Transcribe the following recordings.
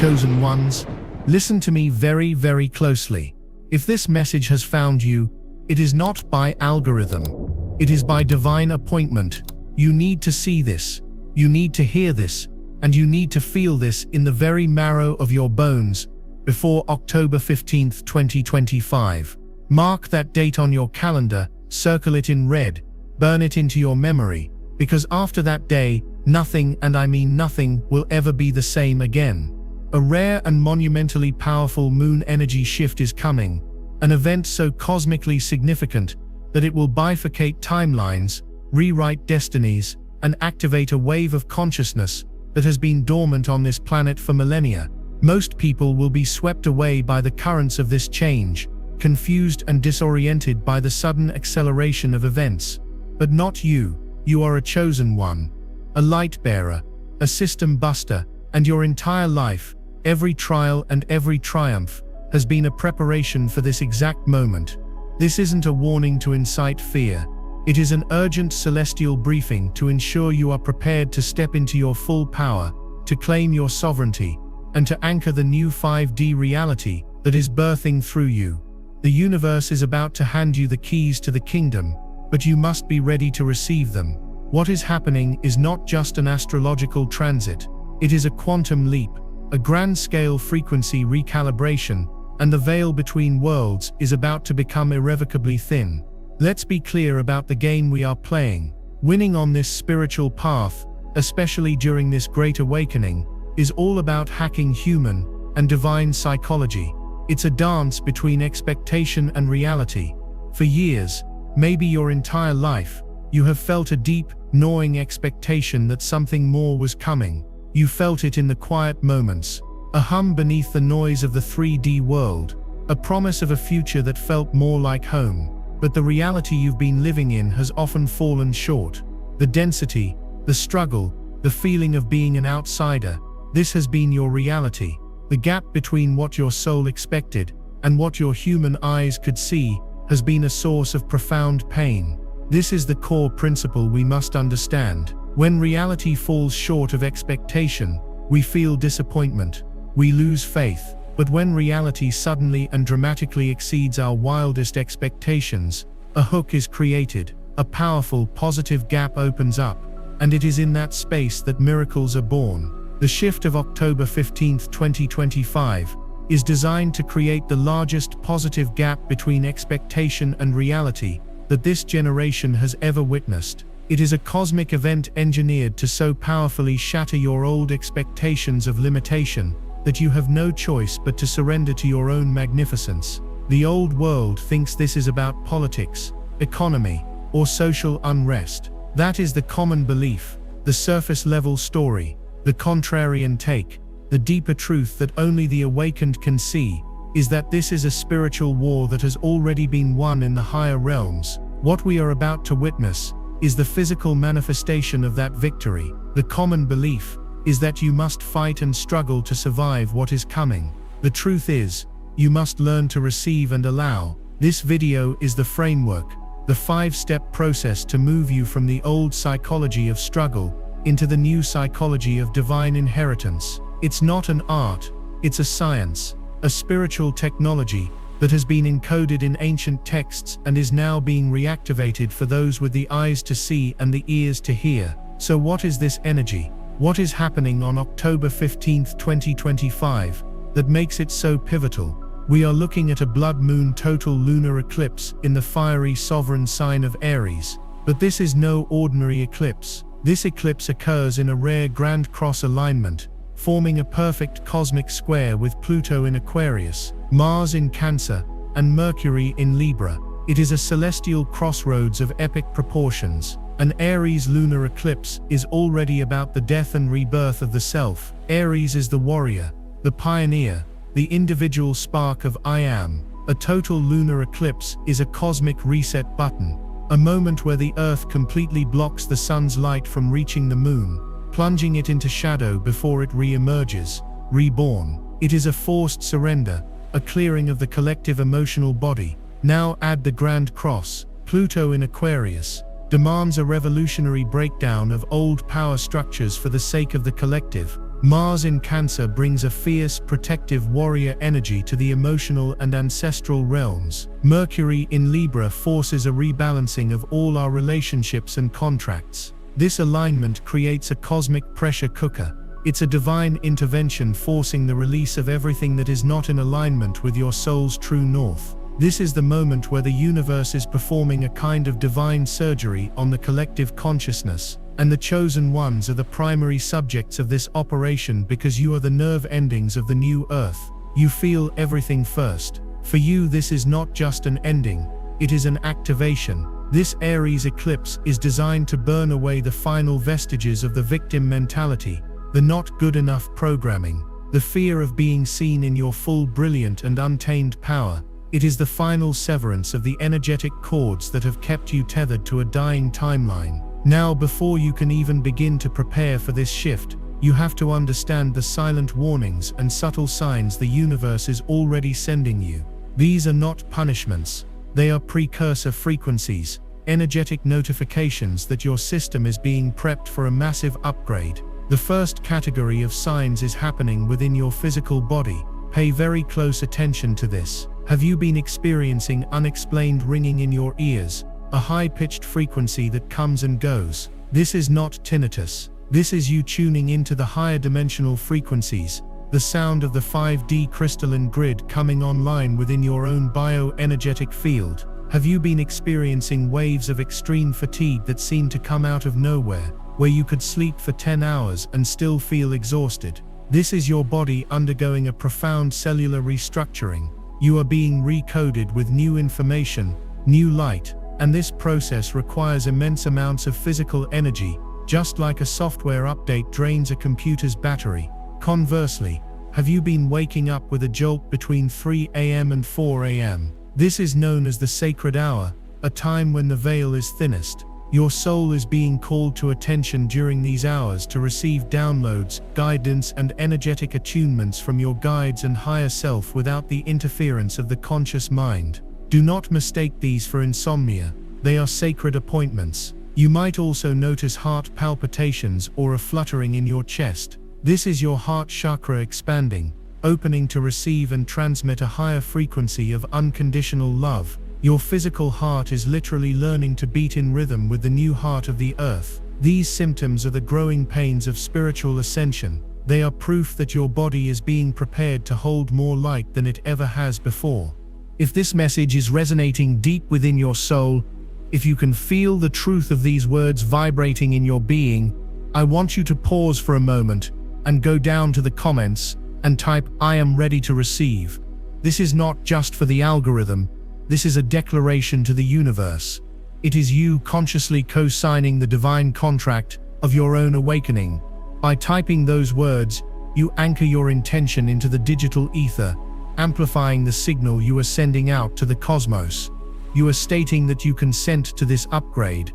chosen ones, listen to me very, very closely. If this message has found you, it is not by algorithm. It is by divine appointment. You need to see this. You need to hear this. And you need to feel this in the very marrow of your bones before October 15th, 2025. Mark that date on your calendar, circle it in red, burn it into your memory, because after that day, nothing, and I mean nothing, will ever be the same again. A rare and monumentally powerful moon energy shift is coming, an event so cosmically significant that it will bifurcate timelines, rewrite destinies, and activate a wave of consciousness that has been dormant on this planet for millennia. Most people will be swept away by the currents of this change, confused and disoriented by the sudden acceleration of events. But not you. You are a chosen one, a light bearer, a system buster, and your entire life, every trial and every triumph, has been a preparation for this exact moment. This isn't a warning to incite fear. It is an urgent celestial briefing to ensure you are prepared to step into your full power, to claim your sovereignty, and to anchor the new 5D reality that is birthing through you. The universe is about to hand you the keys to the kingdom, but you must be ready to receive them. What is happening is not just an astrological transit. It is a quantum leap, a grand-scale frequency recalibration, and the veil between worlds is about to become irrevocably thin. Let's be clear about the game we are playing. Winning on this spiritual path, especially during this great awakening, is all about hacking human and divine psychology. It's a dance between expectation and reality. For years, maybe your entire life, you have felt a deep, gnawing expectation that something more was coming. You felt it in the quiet moments, a hum beneath the noise of the 3D world, a promise of a future that felt more like home. But the reality you've been living in has often fallen short. The density, the struggle, the feeling of being an outsider, this has been your reality. The gap between what your soul expected and what your human eyes could see has been a source of profound pain. This is the core principle we must understand. When reality falls short of expectation, we feel disappointment, we lose faith. But when reality suddenly and dramatically exceeds our wildest expectations, a hook is created, a powerful, positive gap opens up, and it is in that space that miracles are born. The shift of October 15, 2025, is designed to create the largest positive gap between expectation and reality that this generation has ever witnessed. It is a cosmic event engineered to so powerfully shatter your old expectations of limitation that you have no choice but to surrender to your own magnificence. The old world thinks this is about politics, economy, or social unrest. That is the common belief, the surface-level story, the contrarian take. The deeper truth that only the awakened can see is that this is a spiritual war that has already been won in the higher realms. What we are about to witness is the physical manifestation of that victory. The common belief is that you must fight and struggle to survive what is coming. The truth is, you must learn to receive and allow. This video is the framework, the 5-step process to move you from the old psychology of struggle into the new psychology of divine inheritance. It's not an art, it's a science, a spiritual technology that has been encoded in ancient texts and is now being reactivated for those with the eyes to see and the ears to hear. So what is this energy? What is happening on October 15, 2025, that makes it so pivotal? We are looking at a blood moon total lunar eclipse in the fiery sovereign sign of Aries. But this is no ordinary eclipse. This eclipse occurs in a rare Grand Cross alignment, forming a perfect cosmic square with Pluto in Aquarius, Mars in Cancer, and Mercury in Libra. It is a celestial crossroads of epic proportions. An Aries lunar eclipse is already about the death and rebirth of the self. Aries is the warrior, the pioneer, the individual spark of I am. A total lunar eclipse is a cosmic reset button, a moment where the Earth completely blocks the sun's light from reaching the moon, plunging it into shadow before it re-emerges, reborn. It is a forced surrender, a clearing of the collective emotional body. Now add the Grand Cross, Pluto in Aquarius, demands a revolutionary breakdown of old power structures for the sake of the collective. Mars in Cancer brings a fierce, protective warrior energy to the emotional and ancestral realms. Mercury in Libra forces a rebalancing of all our relationships and contracts. This alignment creates a cosmic pressure cooker. It's a divine intervention forcing the release of everything that is not in alignment with your soul's true north. This is the moment where the universe is performing a kind of divine surgery on the collective consciousness, and the chosen ones are the primary subjects of this operation because you are the nerve endings of the new earth. You feel everything first. For you, this is not just an ending, it is an activation. This Aries eclipse is designed to burn away the final vestiges of the victim mentality, the not good enough programming, the fear of being seen in your full brilliant and untamed power. It is the final severance of the energetic cords that have kept you tethered to a dying timeline. Now, before you can even begin to prepare for this shift, you have to understand the silent warnings and subtle signs the universe is already sending you. These are not punishments, they are precursor frequencies, energetic notifications that your system is being prepped for a massive upgrade. The first category of signs is happening within your physical body. Pay very close attention to this. Have you been experiencing unexplained ringing in your ears, a high-pitched frequency that comes and goes? This is not tinnitus. This is you tuning into the higher dimensional frequencies, the sound of the 5D crystalline grid coming online within your own bioenergetic field. Have you been experiencing waves of extreme fatigue that seem to come out of nowhere, where you could sleep for 10 hours and still feel exhausted? This is your body undergoing a profound cellular restructuring. You are being recoded with new information, new light, and this process requires immense amounts of physical energy, just like a software update drains a computer's battery. Conversely, have you been waking up with a jolt between 3 a.m. and 4 a.m.? This is known as the sacred hour, a time when the veil is thinnest. Your soul is being called to attention during these hours to receive downloads, guidance, and energetic attunements from your guides and higher self without the interference of the conscious mind. Do not mistake these for insomnia. They are sacred appointments. You might also notice heart palpitations or a fluttering in your chest. This is your heart chakra expanding, opening to receive and transmit a higher frequency of unconditional love. Your physical heart is literally learning to beat in rhythm with the new heart of the earth. These symptoms are the growing pains of spiritual ascension. They are proof that your body is being prepared to hold more light than it ever has before. If this message is resonating deep within your soul, if you can feel the truth of these words vibrating in your being, I want you to pause for a moment and go down to the comments and type, "I am ready to receive." This is not just for the algorithm. This is a declaration to the universe. It is you consciously co-signing the divine contract of your own awakening. By typing those words, you anchor your intention into the digital ether, amplifying the signal you are sending out to the cosmos. You are stating that you consent to this upgrade.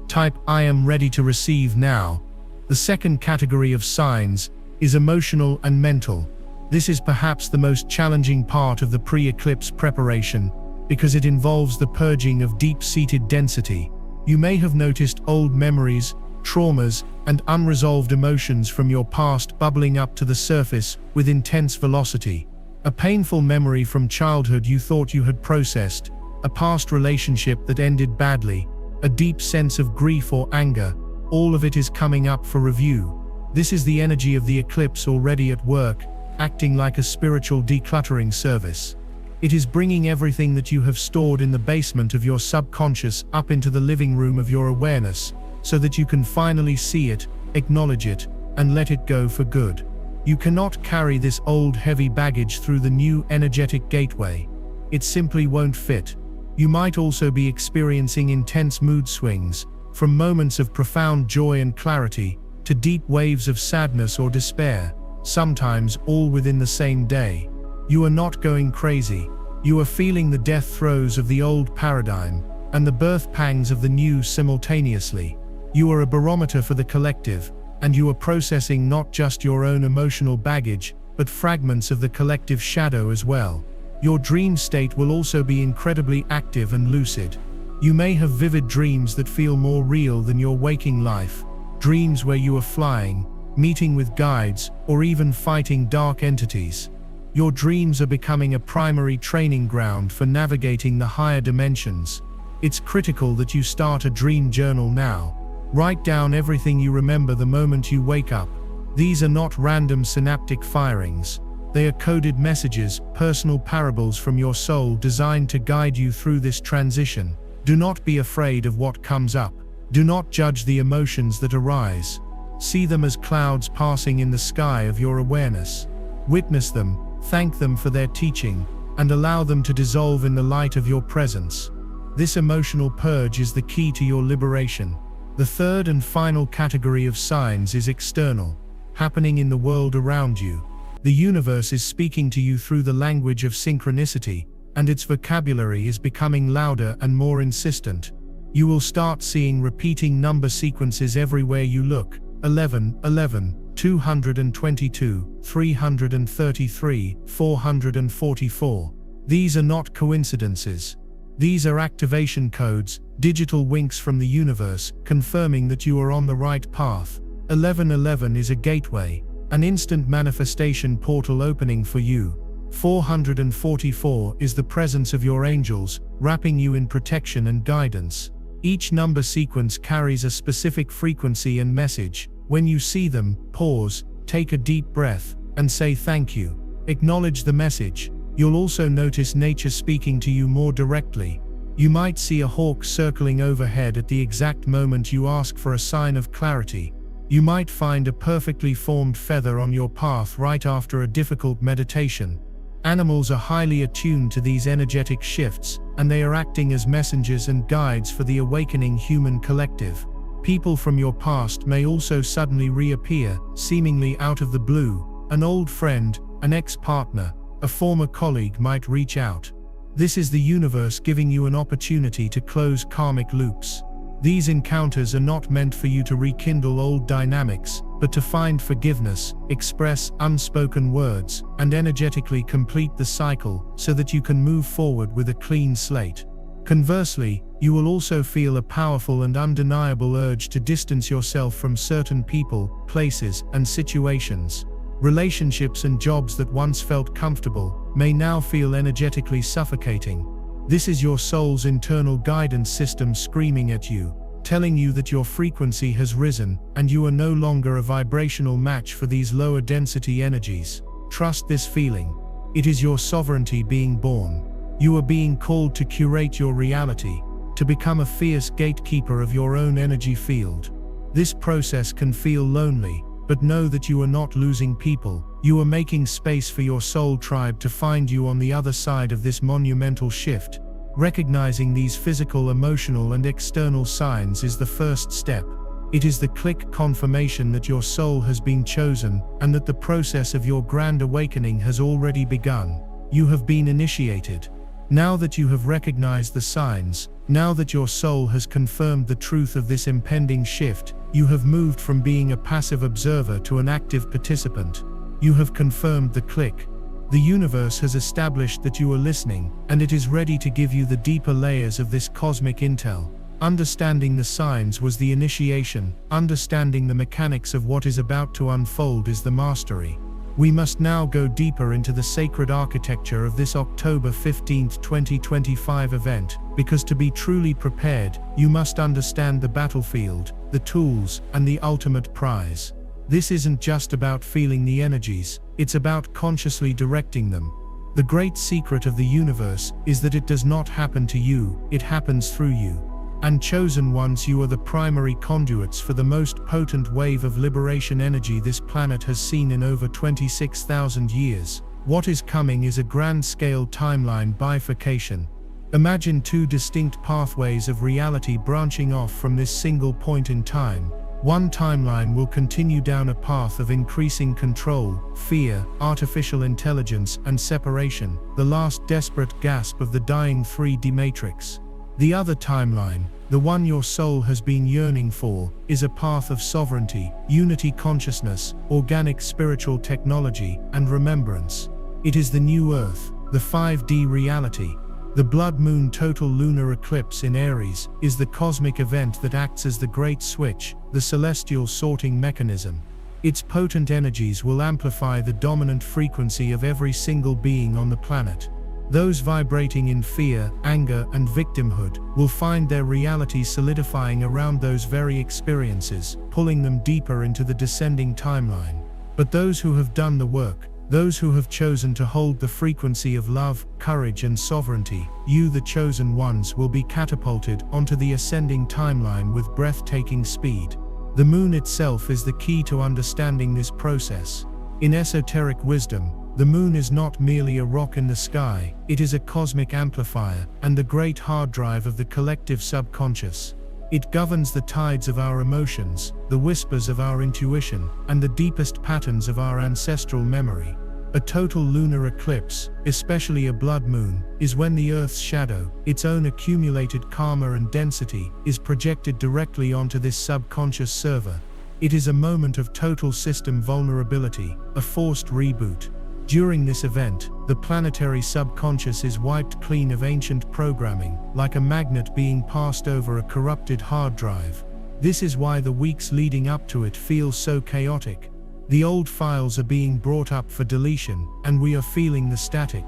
Type, "I am ready to receive" now. The second category of signs is emotional and mental. This is perhaps the most challenging part of the pre-eclipse preparation, because it involves the purging of deep-seated density. You may have noticed old memories, traumas, and unresolved emotions from your past bubbling up to the surface with intense velocity. A painful memory from childhood you thought you had processed, a past relationship that ended badly, a deep sense of grief or anger, all of it is coming up for review. This is the energy of the eclipse already at work, acting like a spiritual decluttering service. It is bringing everything that you have stored in the basement of your subconscious up into the living room of your awareness, so that you can finally see it, acknowledge it, and let it go for good. You cannot carry this old heavy baggage through the new energetic gateway. It simply won't fit. You might also be experiencing intense mood swings, from moments of profound joy and clarity, to deep waves of sadness or despair, sometimes all within the same day. You are not going crazy. You are feeling the death throes of the old paradigm and the birth pangs of the new simultaneously. You are a barometer for the collective, and you are processing not just your own emotional baggage, but fragments of the collective shadow as well. Your dream state will also be incredibly active and lucid. You may have vivid dreams that feel more real than your waking life, dreams where you are flying, meeting with guides, or even fighting dark entities. Your dreams are becoming a primary training ground for navigating the higher dimensions. It's critical that you start a dream journal now. Write down everything you remember the moment you wake up. These are not random synaptic firings. They are coded messages, personal parables from your soul designed to guide you through this transition. Do not be afraid of what comes up. Do not judge the emotions that arise. See them as clouds passing in the sky of your awareness. Witness them, thank them for their teaching, and allow them to dissolve in the light of your presence. This emotional purge is the key to your liberation. The third and final category of signs is external, happening in the world around you. The universe is speaking to you through the language of synchronicity, and its vocabulary is becoming louder and more insistent. You will start seeing repeating number sequences everywhere you look: 11, 11, 222, 333, 444. These are not coincidences. These are activation codes, digital winks from the universe, confirming that you are on the right path. 1111 is a gateway, an instant manifestation portal opening for you. 444 is the presence of your angels, wrapping you in protection and guidance. Each number sequence carries a specific frequency and message. When you see them, pause, take a deep breath, and say thank you. Acknowledge the message. You'll also notice nature speaking to you more directly. You might see a hawk circling overhead at the exact moment you ask for a sign of clarity. You might find a perfectly formed feather on your path right after a difficult meditation. Animals are highly attuned to these energetic shifts, and they are acting as messengers and guides for the awakening human collective. People from your past may also suddenly reappear, seemingly out of the blue. An old friend, an ex-partner, a former colleague might reach out. This is the universe giving you an opportunity to close karmic loops. These encounters are not meant for you to rekindle old dynamics, but to find forgiveness, express unspoken words, and energetically complete the cycle so that you can move forward with a clean slate. Conversely, you will also feel a powerful and undeniable urge to distance yourself from certain people, places, and situations. Relationships and jobs that once felt comfortable may now feel energetically suffocating. This is your soul's internal guidance system screaming at you, telling you that your frequency has risen, and you are no longer a vibrational match for these lower density energies. Trust this feeling. It is your sovereignty being born. You are being called to curate your reality, to become a fierce gatekeeper of your own energy field. This process can feel lonely, but know that you are not losing people. You are making space for your soul tribe to find you on the other side of this monumental shift. Recognizing these physical, emotional, and external signs is the first step. It is the click confirmation that your soul has been chosen, and that the process of your grand awakening has already begun. You have been initiated. Now that you have recognized the signs, now that your soul has confirmed the truth of this impending shift, you have moved from being a passive observer to an active participant. You have confirmed the click. The universe has established that you are listening, and it is ready to give you the deeper layers of this cosmic intel. Understanding the signs was the initiation. Understanding the mechanics of what is about to unfold is the mastery. We must now go deeper into the sacred architecture of this October 15, 2025 event, because to be truly prepared, you must understand the battlefield, the tools, and the ultimate prize. This isn't just about feeling the energies, it's about consciously directing them. The great secret of the universe is that it does not happen to you, it happens through you. And chosen ones, you are the primary conduits for the most potent wave of liberation energy this planet has seen in over 26,000 years. What is coming is a grand-scale timeline bifurcation. Imagine two distinct pathways of reality branching off from this single point in time. One timeline will continue down a path of increasing control, fear, artificial intelligence, and separation, the last desperate gasp of the dying 3D matrix. The other timeline, the one your soul has been yearning for, is a path of sovereignty, unity consciousness, organic spiritual technology, and remembrance. It is the new Earth, the 5D reality. The blood moon total lunar eclipse in Aries is the cosmic event that acts as the great switch, the celestial sorting mechanism. Its potent energies will amplify the dominant frequency of every single being on the planet. Those vibrating in fear, anger, and victimhood will find their reality solidifying around those very experiences, pulling them deeper into the descending timeline. But those who have done the work, those who have chosen to hold the frequency of love, courage, and sovereignty, you, the chosen ones, will be catapulted onto the ascending timeline with breathtaking speed. The moon itself is the key to understanding this process. In esoteric wisdom, the moon is not merely a rock in the sky, it is a cosmic amplifier and the great hard drive of the collective subconscious. It governs the tides of our emotions, the whispers of our intuition, and the deepest patterns of our ancestral memory. A total lunar eclipse, especially a blood moon, is when the Earth's shadow, its own accumulated karma and density, is projected directly onto this subconscious server. It is a moment of total system vulnerability, a forced reboot. During this event, the planetary subconscious is wiped clean of ancient programming, like a magnet being passed over a corrupted hard drive. This is why the weeks leading up to it feel so chaotic. The old files are being brought up for deletion, and we are feeling the static.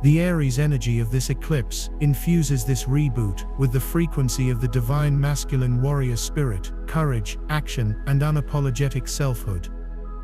The Aries energy of this eclipse infuses this reboot with the frequency of the divine masculine warrior spirit, courage, action, and unapologetic selfhood.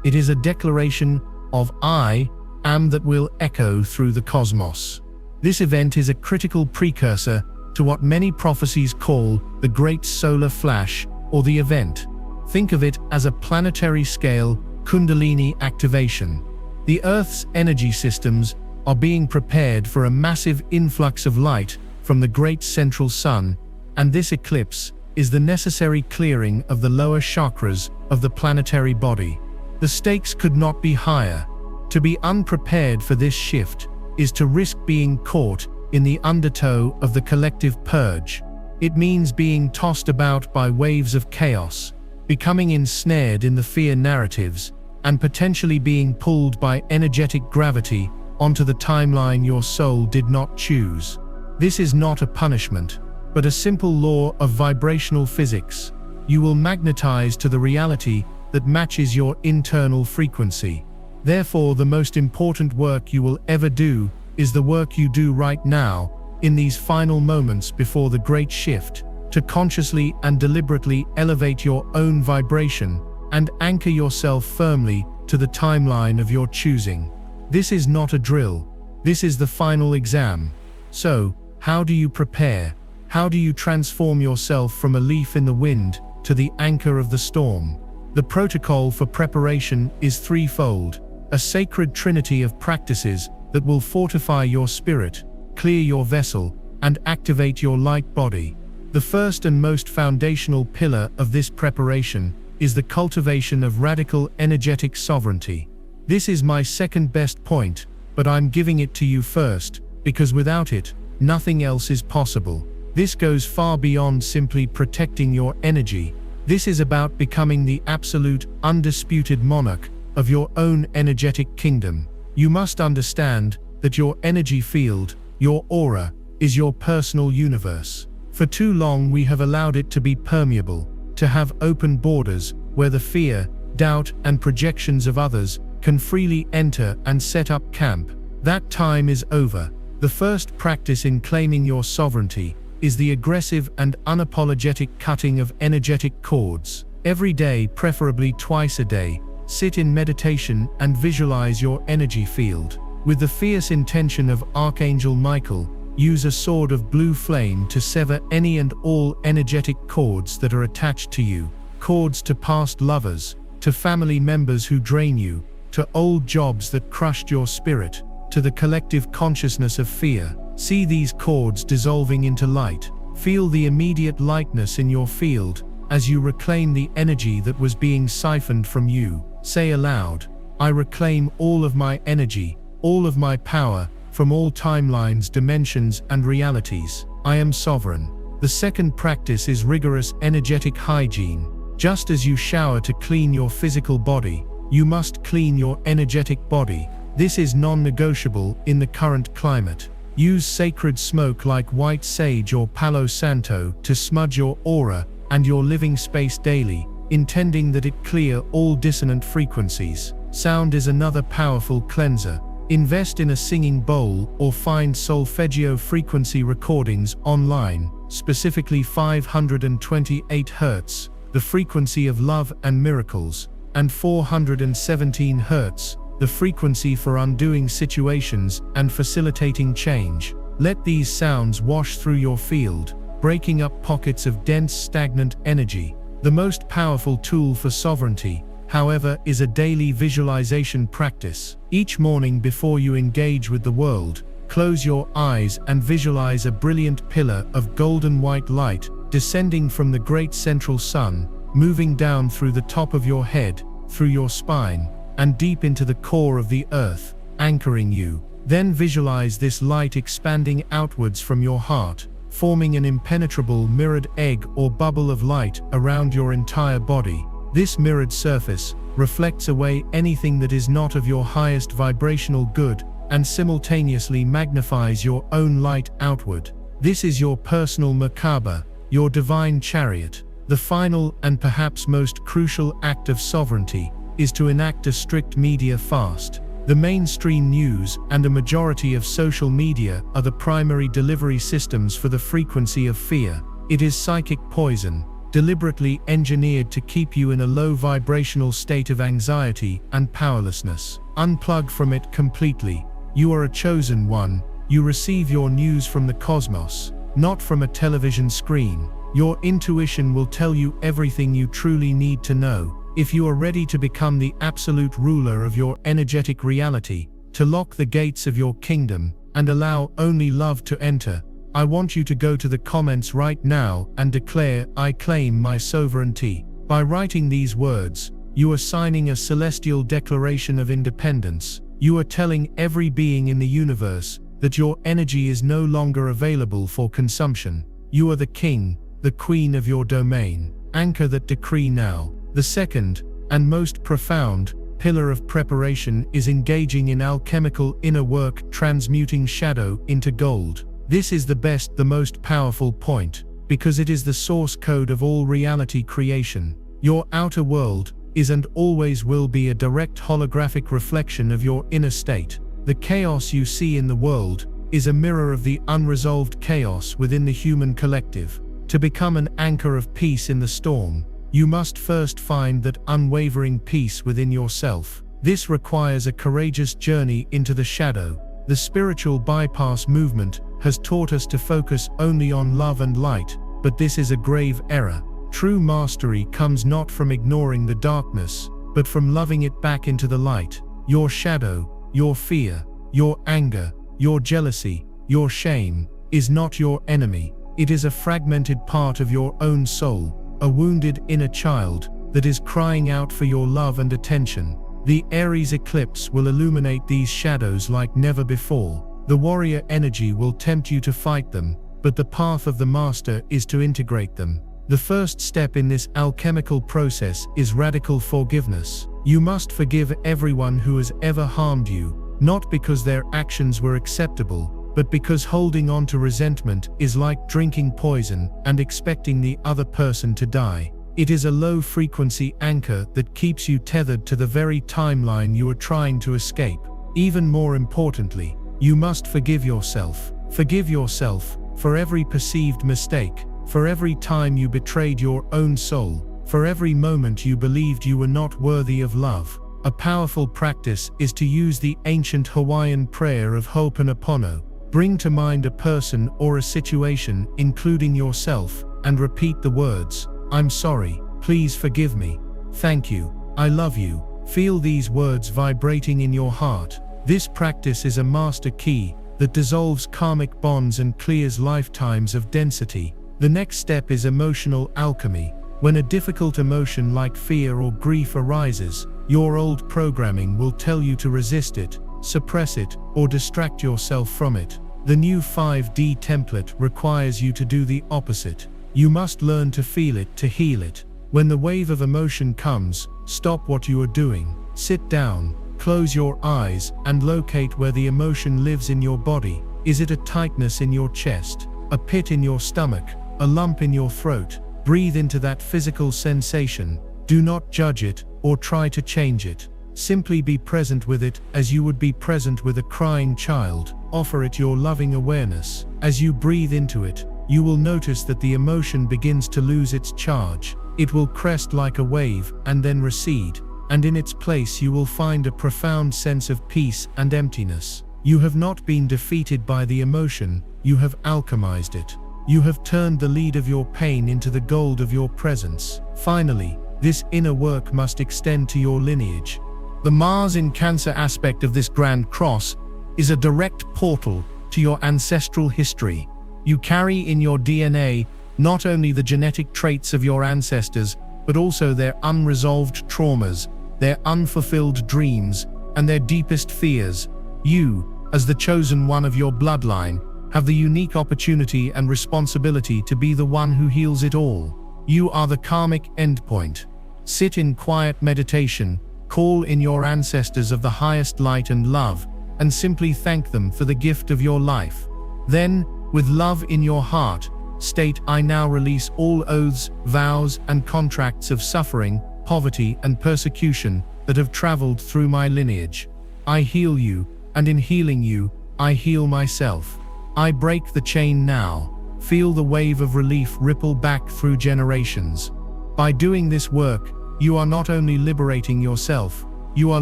It is a declaration of I am that will echo through the cosmos. This event is a critical precursor to what many prophecies call the Great Solar Flash, or the event. Think of it as a planetary scale Kundalini activation. The Earth's energy systems are being prepared for a massive influx of light from the great central sun, and this eclipse is the necessary clearing of the lower chakras of the planetary body. The stakes could not be higher. To be unprepared for this shift is to risk being caught in the undertow of the collective purge. It means being tossed about by waves of chaos, becoming ensnared in the fear narratives, and potentially being pulled by energetic gravity onto the timeline your soul did not choose. This is not a punishment, but a simple law of vibrational physics. You will magnetize to the reality that matches your internal frequency. Therefore, the most important work you will ever do is the work you do right now, in these final moments before the great shift, to consciously and deliberately elevate your own vibration and anchor yourself firmly to the timeline of your choosing. This is not a drill. This is the final exam. So, how do you prepare? How do you transform yourself from a leaf in the wind to the anchor of the storm? The protocol for preparation is threefold, a sacred trinity of practices that will fortify your spirit, clear your vessel, and activate your light body. The first and most foundational pillar of this preparation is the cultivation of radical energetic sovereignty. This is my second best point, but I'm giving it to you first, because without it, nothing else is possible. This goes far beyond simply protecting your energy. This is about becoming the absolute, undisputed monarch of your own energetic kingdom. You must understand that your energy field, your aura, is your personal universe. For too long we have allowed it to be permeable, to have open borders where the fear, doubt, and projections of others can freely enter and set up camp. That time is over. The first practice in claiming your sovereignty is the aggressive and unapologetic cutting of energetic cords. Every day, preferably twice a day, sit in meditation and visualize your energy field. With the fierce intention of Archangel Michael, use a sword of blue flame to sever any and all energetic cords that are attached to you. Cords to past lovers, to family members who drain you, to old jobs that crushed your spirit, to the collective consciousness of fear. See these cords dissolving into light. Feel the immediate lightness in your field as you reclaim the energy that was being siphoned from you. Say aloud, I reclaim all of my energy, all of my power, from all timelines, dimensions, and realities. I am sovereign. The second practice is rigorous energetic hygiene. Just as you shower to clean your physical body, you must clean your energetic body. This is non-negotiable in the current climate. Use sacred smoke like white sage or Palo Santo to smudge your aura and your living space daily. intending that it clear all dissonant frequencies. Sound is another powerful cleanser. Invest in a singing bowl or find solfeggio frequency recordings online, specifically 528 Hz, the frequency of love and miracles, and 417 Hz, the frequency for undoing situations and facilitating change. Let these sounds wash through your field, breaking up pockets of dense, stagnant energy. The most powerful tool for sovereignty, however, is a daily visualization practice. Each morning before you engage with the world, close your eyes and visualize a brilliant pillar of golden white light descending from the great central sun, moving down through the top of your head, through your spine, and deep into the core of the earth, anchoring you. Then visualize this light expanding outwards from your heart, forming an impenetrable mirrored egg or bubble of light around your entire body. This mirrored surface reflects away anything that is not of your highest vibrational good and simultaneously magnifies your own light outward. This is your personal Merkaba, your divine chariot. The final and perhaps most crucial act of sovereignty is to enact a strict media fast. The mainstream news and a majority of social media are the primary delivery systems for the frequency of fear. It is psychic poison, deliberately engineered to keep you in a low vibrational state of anxiety and powerlessness. Unplug from it completely. You are a chosen one. You receive your news from the cosmos, not from a television screen. Your intuition will tell you everything you truly need to know. If you are ready to become the absolute ruler of your energetic reality, to lock the gates of your kingdom, and allow only love to enter, I want you to go to the comments right now and declare, "I claim my sovereignty." By writing these words, you are signing a celestial declaration of independence. You are telling every being in the universe that your energy is no longer available for consumption. You are the king, the queen of your domain. Anchor that decree now. The second, and most profound, pillar of preparation is engaging in alchemical inner work, transmuting shadow into gold. This is the best, the most powerful point, because it is the source code of all reality creation. Your outer world is and always will be a direct holographic reflection of your inner state. The chaos you see in the world is a mirror of the unresolved chaos within the human collective. To become an anchor of peace in the storm, you must first find that unwavering peace within yourself. This requires a courageous journey into the shadow. The spiritual bypass movement has taught us to focus only on love and light, but this is a grave error. True mastery comes not from ignoring the darkness, but from loving it back into the light. Your shadow, your fear, your anger, your jealousy, your shame, is not your enemy. It is a fragmented part of your own soul, a wounded inner child that is crying out for your love and attention. The Aries eclipse will illuminate these shadows like never before. The warrior energy will tempt you to fight them, but the path of the master is to integrate them. The first step in this alchemical process is radical forgiveness. You must forgive everyone who has ever harmed you, not because their actions were acceptable, but because holding on to resentment is like drinking poison and expecting the other person to die. It is a low-frequency anchor that keeps you tethered to the very timeline you are trying to escape. Even more importantly, you must forgive yourself. Forgive yourself for every perceived mistake, for every time you betrayed your own soul, for every moment you believed you were not worthy of love. A powerful practice is to use the ancient Hawaiian prayer of Ho'oponopono. Bring to mind a person or a situation, including yourself, and repeat the words, "I'm sorry, please forgive me, thank you, I love you." Feel these words vibrating in your heart. This practice is a master key that dissolves karmic bonds and clears lifetimes of density. The next step is emotional alchemy. When a difficult emotion like fear or grief arises, your old programming will tell you to resist it, suppress it, or distract yourself from it. The new 5D template requires you to do the opposite. You must learn to feel it to heal it. When the wave of emotion comes, stop what you are doing. Sit down, close your eyes, and locate where the emotion lives in your body. Is it a tightness in your chest, a pit in your stomach, a lump in your throat? Breathe into that physical sensation. Do not judge it or try to change it. Simply be present with it as you would be present with a crying child. Offer it your loving awareness. As you breathe into it, you will notice that the emotion begins to lose its charge. It will crest like a wave and then recede, and in its place you will find a profound sense of peace and emptiness. You have not been defeated by the emotion, you have alchemized it. You have turned the lead of your pain into the gold of your presence. Finally, this inner work must extend to your lineage. The Mars in Cancer aspect of this Grand Cross is a direct portal to your ancestral history. You carry in your DNA not only the genetic traits of your ancestors, but also their unresolved traumas, their unfulfilled dreams, and their deepest fears. You, as the chosen one of your bloodline, have the unique opportunity and responsibility to be the one who heals it all. You are the karmic endpoint. Sit in quiet meditation, call in your ancestors of the highest light and love, and simply thank them for the gift of your life. Then, with love in your heart, state, I now release all oaths, vows, and contracts of suffering, poverty, and persecution that have traveled through my lineage. I heal you, and in healing you, I heal myself. I break the chain now. Feel the wave of relief ripple back through generations. By doing this work, you are not only liberating yourself, you are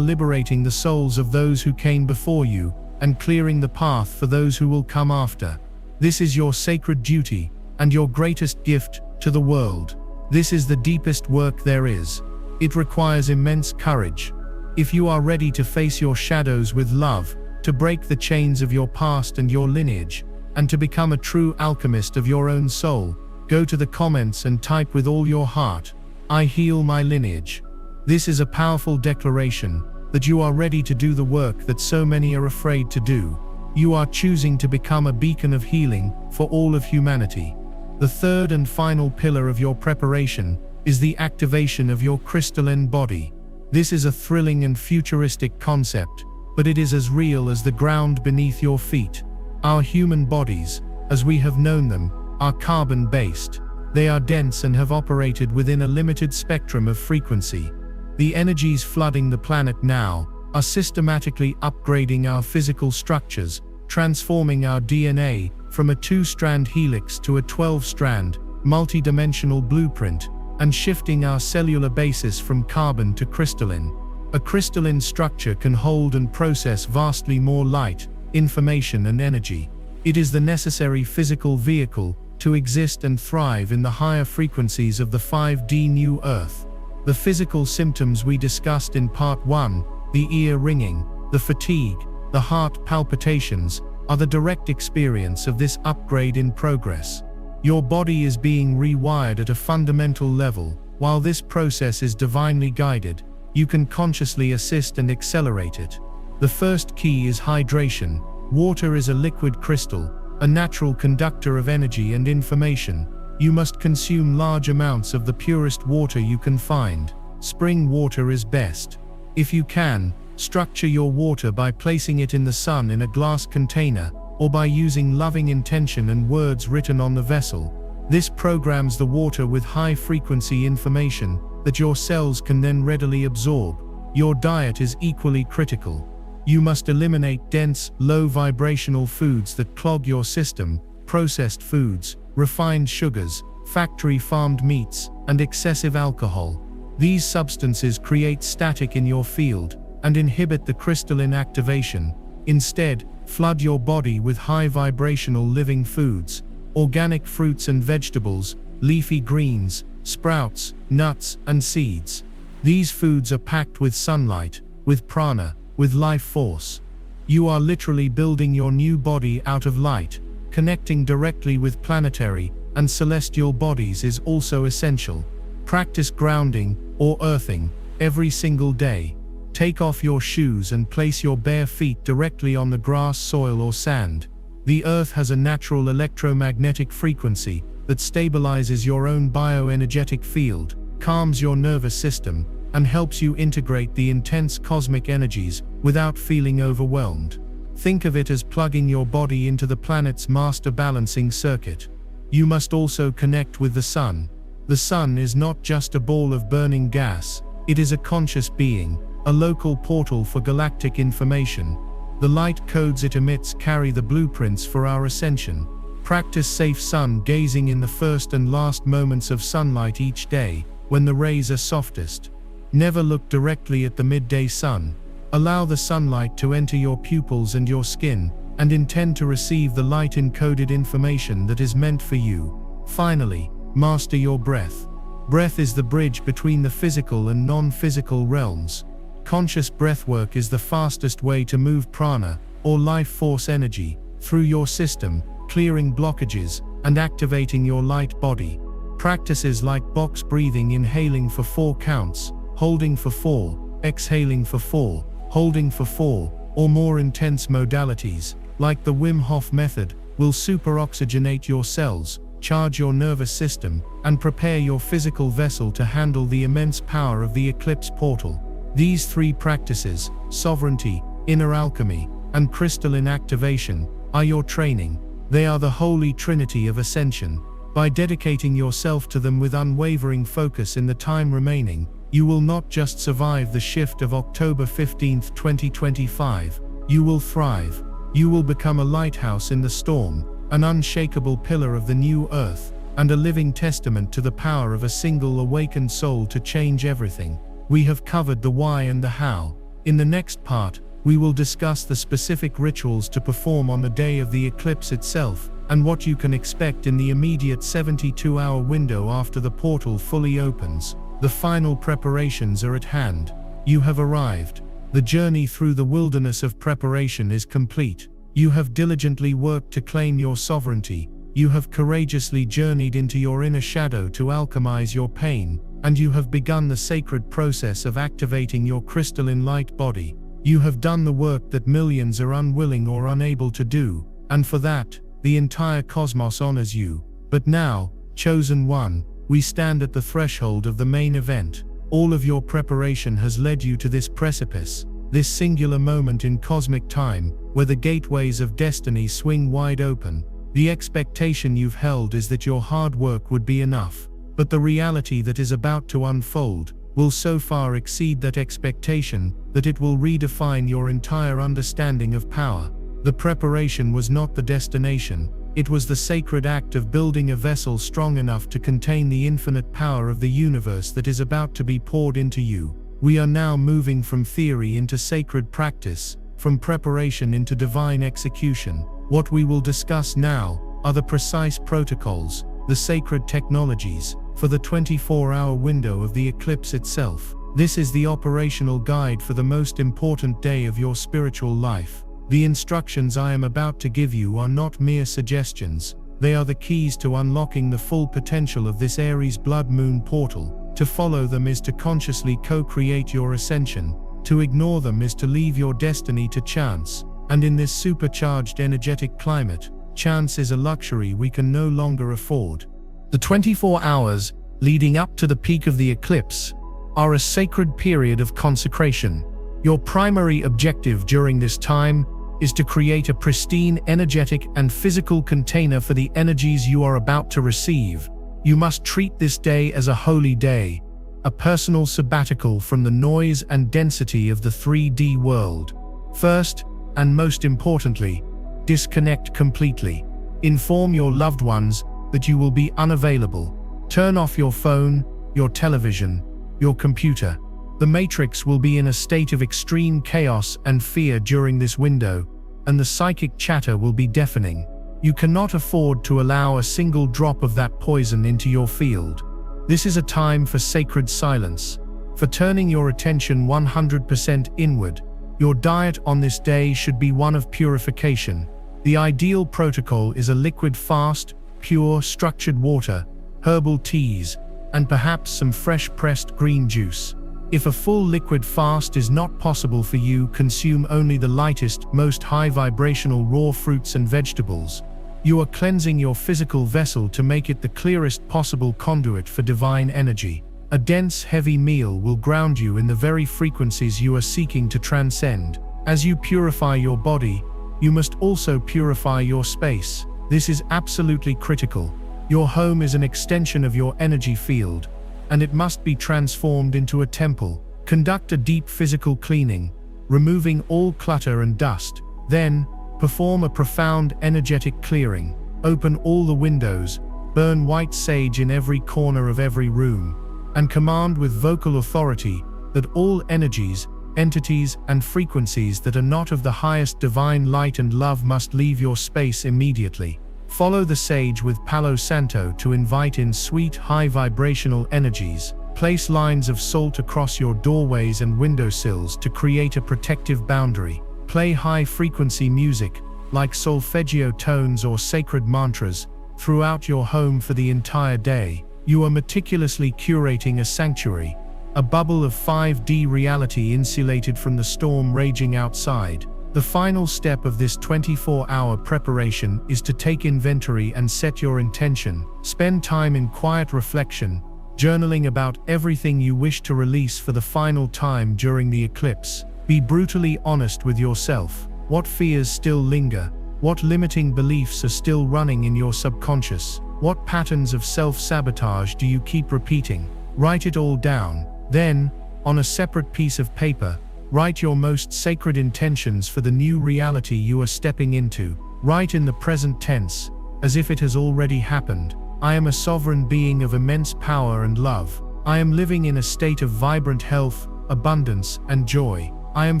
liberating the souls of those who came before you, and clearing the path for those who will come after. This is your sacred duty, and your greatest gift to the world. This is the deepest work there is. It requires immense courage. If you are ready to face your shadows with love, to break the chains of your past and your lineage, and to become a true alchemist of your own soul, go to the comments and type with all your heart, I heal my lineage. This is a powerful declaration that you are ready to do the work that so many are afraid to do. You are choosing to become a beacon of healing for all of humanity. The third and final pillar of your preparation is the activation of your crystalline body. This is a thrilling and futuristic concept, but it is as real as the ground beneath your feet. Our human bodies, as we have known them, are carbon-based. They are dense and have operated within a limited spectrum of frequency. The energies flooding the planet now are systematically upgrading our physical structures, transforming our DNA from a 2-strand helix to a 12-strand, multi-dimensional blueprint, and shifting our cellular basis from carbon to crystalline. A crystalline structure can hold and process vastly more light, information, and energy. It is the necessary physical vehicle to exist and thrive in the higher frequencies of the 5D New Earth. The physical symptoms we discussed in Part 1, the ear ringing, the fatigue, the heart palpitations, are the direct experience of this upgrade in progress. Your body is being rewired at a fundamental level. While this process is divinely guided, you can consciously assist and accelerate it. The first key is hydration. Water is a liquid crystal, a natural conductor of energy and information. You must consume large amounts of the purest water you can find. Spring water is best. If you can, structure your water by placing it in the sun in a glass container, or by using loving intention and words written on the vessel. This programs the water with high-frequency information that your cells can then readily absorb. Your diet is equally critical. You must eliminate dense, low-vibrational foods that clog your system, processed foods, refined sugars, factory-farmed meats, and excessive alcohol. These substances create static in your field and inhibit the crystalline activation. Instead, flood your body with high-vibrational living foods, organic fruits and vegetables, leafy greens, sprouts, nuts, and seeds. These foods are packed with sunlight, with prana, with life force. You are literally building your new body out of light. Connecting directly with planetary and celestial bodies is also essential. Practice grounding, or earthing, every single day. Take off your shoes and place your bare feet directly on the grass, soil, or sand. The earth has a natural electromagnetic frequency that stabilizes your own bioenergetic field, calms your nervous system, and helps you integrate the intense cosmic energies without feeling overwhelmed. Think of it as plugging your body into the planet's master balancing circuit. You must also connect with the sun. The sun is not just a ball of burning gas, it is a conscious being, a local portal for galactic information. The light codes it emits carry the blueprints for our ascension. Practice safe sun gazing in the first and last moments of sunlight each day, when the rays are softest. Never look directly at the midday sun. Allow the sunlight to enter your pupils and your skin, and intend to receive the light-encoded information that is meant for you. Finally, master your breath. Breath is the bridge between the physical and non-physical realms. Conscious breathwork is the fastest way to move prana, or life force energy, through your system, clearing blockages, and activating your light body. Practices like box breathing, inhaling for 4 counts, holding for 4, exhaling for 4, holding for 4, or more intense modalities, like the Wim Hof method, will superoxygenate your cells, charge your nervous system, and prepare your physical vessel to handle the immense power of the eclipse portal. These 3 practices, sovereignty, inner alchemy, and crystalline activation, are your training. They are the holy trinity of ascension. By dedicating yourself to them with unwavering focus in the time remaining, you will not just survive the shift of October 15, 2025, you will thrive. You will become a lighthouse in the storm, an unshakable pillar of the new earth, and a living testament to the power of a single awakened soul to change everything. We have covered the why and the how. In the next part, we will discuss the specific rituals to perform on the day of the eclipse itself, and what you can expect in the immediate 72-hour window after the portal fully opens. The final preparations are at hand. You have arrived. The journey through the wilderness of preparation is complete. You have diligently worked to claim your sovereignty. You have courageously journeyed into your inner shadow to alchemize your pain, and you have begun the sacred process of activating your crystalline light body. You have done the work that millions are unwilling or unable to do, and for that, the entire cosmos honors you. But now, chosen one, we stand at the threshold of the main event. All of your preparation has led you to this precipice, this singular moment in cosmic time, where the gateways of destiny swing wide open. The expectation you've held is that your hard work would be enough, but the reality that is about to unfold will so far exceed that expectation that it will redefine your entire understanding of power. The preparation was not the destination, it was the sacred act of building a vessel strong enough to contain the infinite power of the universe that is about to be poured into you. We are now moving from theory into sacred practice, from preparation into divine execution. What we will discuss now are the precise protocols, the sacred technologies, for the 24-hour window of the eclipse itself. This is the operational guide for the most important day of your spiritual life. The instructions I am about to give you are not mere suggestions, they are the keys to unlocking the full potential of this Aries blood moon portal. To follow them is to consciously co-create your ascension. To ignore them is to leave your destiny to chance. And in this supercharged energetic climate, chance is a luxury we can no longer afford. The 24 hours leading up to the peak of the eclipse are a sacred period of consecration. Your primary objective during this time is to create a pristine, energetic, and physical container for the energies you are about to receive. You must treat this day as a holy day, a personal sabbatical from the noise and density of the 3D world. First, and most importantly, disconnect completely. Inform your loved ones that you will be unavailable. Turn off your phone, your television, your computer. The matrix will be in a state of extreme chaos and fear during this window, and the psychic chatter will be deafening. You cannot afford to allow a single drop of that poison into your field. This is a time for sacred silence, for turning your attention 100% inward. Your diet on this day should be one of purification. The ideal protocol is a liquid fast, pure, structured water, herbal teas, and perhaps some fresh pressed green juice. If a full liquid fast is not possible for you, consume only the lightest, most high vibrational raw fruits and vegetables. You are cleansing your physical vessel to make it the clearest possible conduit for divine energy. A dense, heavy meal will ground you in the very frequencies you are seeking to transcend. As you purify your body, you must also purify your space. This is absolutely critical. Your home is an extension of your energy field, and it must be transformed into a temple. Conduct a deep physical cleaning, removing all clutter and dust. Then, perform a profound energetic clearing. Open all the windows, burn white sage in every corner of every room, and command with vocal authority that all energies, entities, and frequencies that are not of the highest divine light and love must leave your space immediately. Follow the sage with Palo Santo to invite in sweet, high vibrational energies. Place lines of salt across your doorways and windowsills to create a protective boundary. Play high-frequency music, like solfeggio tones or sacred mantras, throughout your home for the entire day. You are meticulously curating a sanctuary, a bubble of 5D reality insulated from the storm raging outside. The final step of this 24-hour preparation is to take inventory and set your intention. Spend time in quiet reflection, journaling about everything you wish to release for the final time during the eclipse. Be brutally honest with yourself. What fears still linger? What limiting beliefs are still running in your subconscious? What patterns of self-sabotage do you keep repeating? Write it all down. Then, on a separate piece of paper, write your most sacred intentions for the new reality you are stepping into. Write in the present tense, as if it has already happened. I am a sovereign being of immense power and love. I am living in a state of vibrant health, abundance, and joy. I am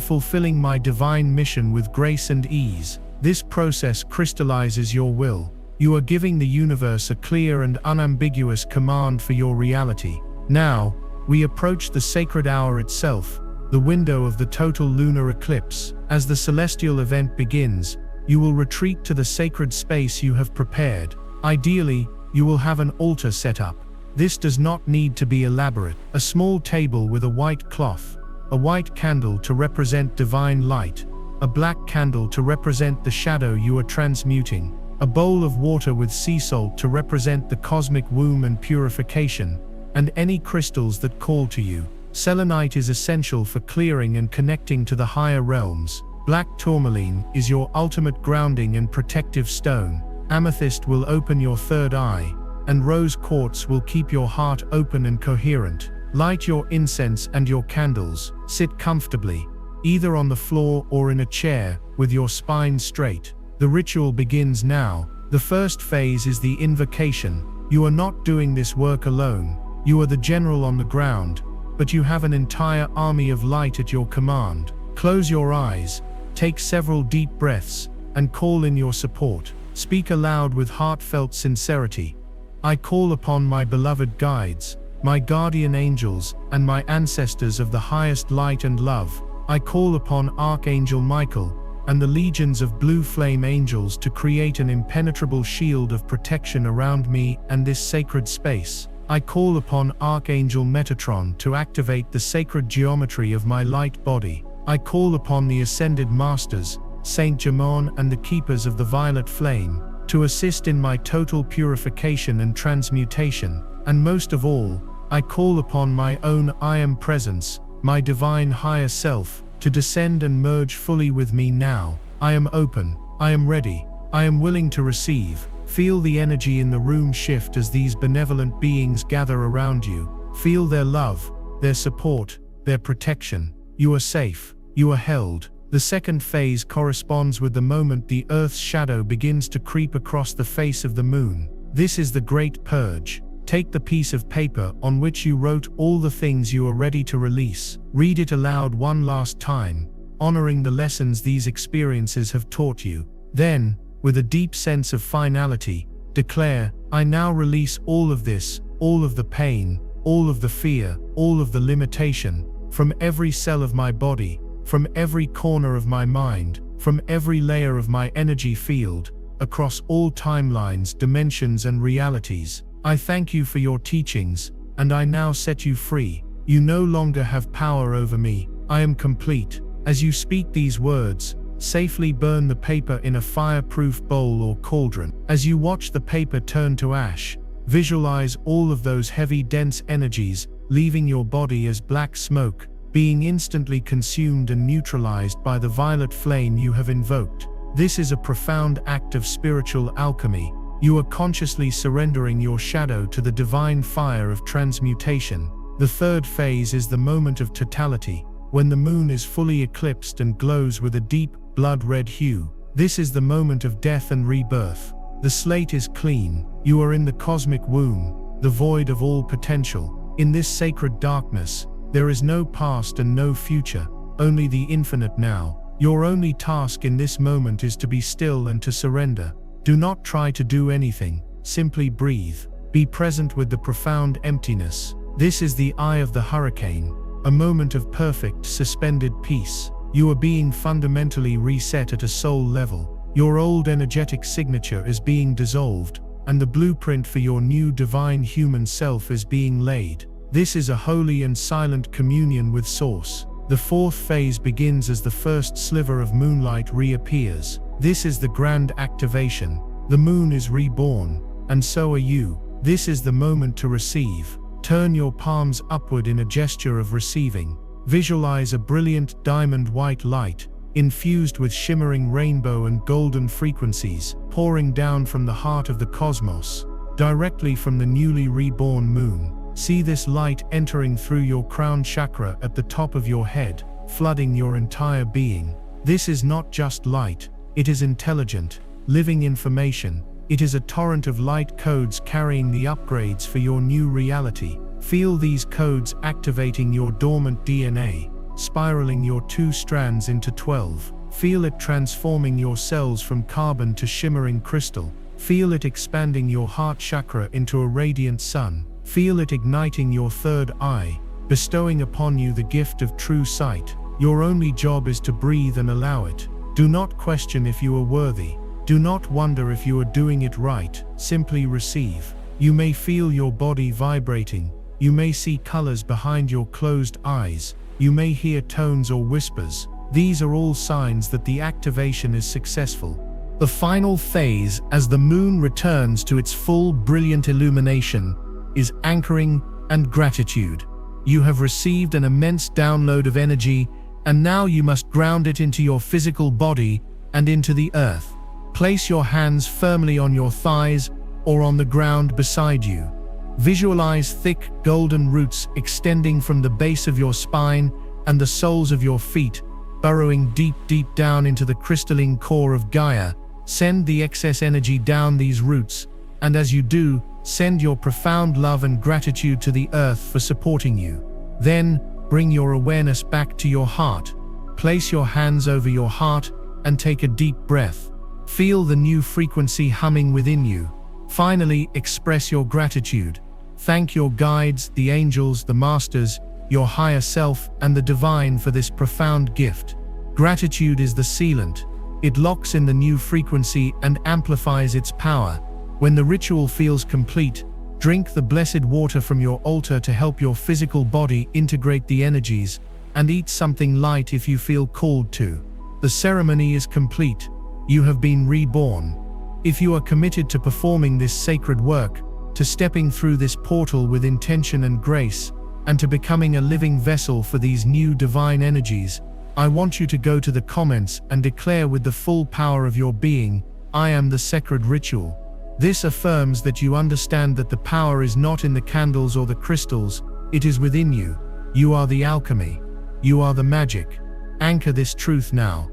fulfilling my divine mission with grace and ease. This process crystallizes your will. You are giving the universe a clear and unambiguous command for your reality. Now, we approach the sacred hour itself, the window of the total lunar eclipse. As the celestial event begins, you will retreat to the sacred space you have prepared. Ideally, you will have an altar set up. This does not need to be elaborate. A small table with a white cloth, a white candle to represent divine light, a black candle to represent the shadow you are transmuting, a bowl of water with sea salt to represent the cosmic womb and purification, and any crystals that call to you. Selenite is essential for clearing and connecting to the higher realms. Black tourmaline is your ultimate grounding and protective stone. Amethyst will open your third eye, and rose quartz will keep your heart open and coherent. Light your incense and your candles. Sit comfortably, either on the floor or in a chair, with your spine straight. The ritual begins now. The first phase is the invocation. You are not doing this work alone. You are the general on the ground, but you have an entire army of light at your command. Close your eyes, take several deep breaths, and call in your support. Speak aloud with heartfelt sincerity. I call upon my beloved guides, my guardian angels, and my ancestors of the highest light and love. I call upon Archangel Michael and the legions of blue flame angels to create an impenetrable shield of protection around me and this sacred space. I call upon Archangel Metatron to activate the sacred geometry of my light body. I call upon the Ascended Masters, Saint Germain and the Keepers of the Violet Flame, to assist in my total purification and transmutation. And most of all, I call upon my own I Am Presence, my divine higher self, to descend and merge fully with me now. I am open, I am ready, I am willing to receive. Feel the energy in the room shift as these benevolent beings gather around you. Feel their love, their support, their protection. You are safe, you are held. The second phase corresponds with the moment the Earth's shadow begins to creep across the face of the moon. This is the Great Purge. Take the piece of paper on which you wrote all the things you are ready to release. Read it aloud one last time, honoring the lessons these experiences have taught you. Then, with a deep sense of finality, declare, I now release all of this, all of the pain, all of the fear, all of the limitation, from every cell of my body, from every corner of my mind, from every layer of my energy field, across all timelines, dimensions, and realities. I thank you for your teachings, and I now set you free. You no longer have power over me. I am complete. As you speak these words, safely burn the paper in a fireproof bowl or cauldron. As you watch the paper turn to ash, visualize all of those heavy, dense energies leaving your body as black smoke, being instantly consumed and neutralized by the violet flame you have invoked. This is a profound act of spiritual alchemy, You are consciously surrendering your shadow to the divine fire of transmutation. The third phase is the moment of totality, when the moon is fully eclipsed and glows with a deep, blood-red hue. This is the moment of death and rebirth. The slate is clean. You are in the cosmic womb, the void of all potential. In this sacred darkness, there is no past and no future, only the infinite now. Your only task in this moment is to be still and to surrender. Do not try to do anything, simply breathe. Be present with the profound emptiness. This is the eye of the hurricane, a moment of perfect, suspended peace. You are being fundamentally reset at a soul level. Your old energetic signature is being dissolved, and the blueprint for your new divine human self is being laid. This is a holy and silent communion with Source. The fourth phase begins as the first sliver of moonlight reappears. This is the grand activation. The moon is reborn, and so are you. This is the moment to receive. Turn your palms upward in a gesture of receiving. Visualize a brilliant diamond-white light, infused with shimmering rainbow and golden frequencies, pouring down from the heart of the cosmos, directly from the newly reborn moon. See this light entering through your crown chakra at the top of your head, flooding your entire being. This is not just light, it is intelligent, living information. It is a torrent of light codes carrying the upgrades for your new reality. Feel these codes activating your dormant DNA, spiraling your 2 strands into 12. Feel it transforming your cells from carbon to shimmering crystal. Feel it expanding your heart chakra into a radiant sun. Feel it igniting your third eye, bestowing upon you the gift of true sight. Your only job is to breathe and allow it. Do not question if you are worthy. Do not wonder if you are doing it right, simply receive. You may feel your body vibrating. You may see colors behind your closed eyes. You may hear tones or whispers. These are all signs that the activation is successful. The final phase, as the moon returns to its full brilliant illumination, is anchoring and gratitude. You have received an immense download of energy, and now you must ground it into your physical body and into the earth. Place your hands firmly on your thighs or on the ground beside you. Visualize thick, golden roots extending from the base of your spine and the soles of your feet, burrowing deep, deep down into the crystalline core of Gaia. Send the excess energy down these roots, and as you do, send your profound love and gratitude to the earth for supporting you. Then, bring your awareness back to your heart. Place your hands over your heart and take a deep breath. Feel the new frequency humming within you. Finally, express your gratitude. Thank your guides, the angels, the masters, your higher self, and the divine for this profound gift. Gratitude is the sealant. It locks in the new frequency and amplifies its power. When the ritual feels complete, drink the blessed water from your altar to help your physical body integrate the energies, and eat something light if you feel called to. The ceremony is complete. You have been reborn. If you are committed to performing this sacred work, to stepping through this portal with intention and grace, and to becoming a living vessel for these new divine energies, I want you to go to the comments and declare with the full power of your being, "I am the sacred ritual." This affirms that you understand that the power is not in the candles or the crystals, it is within you. You are the alchemy. You are the magic. Anchor this truth now.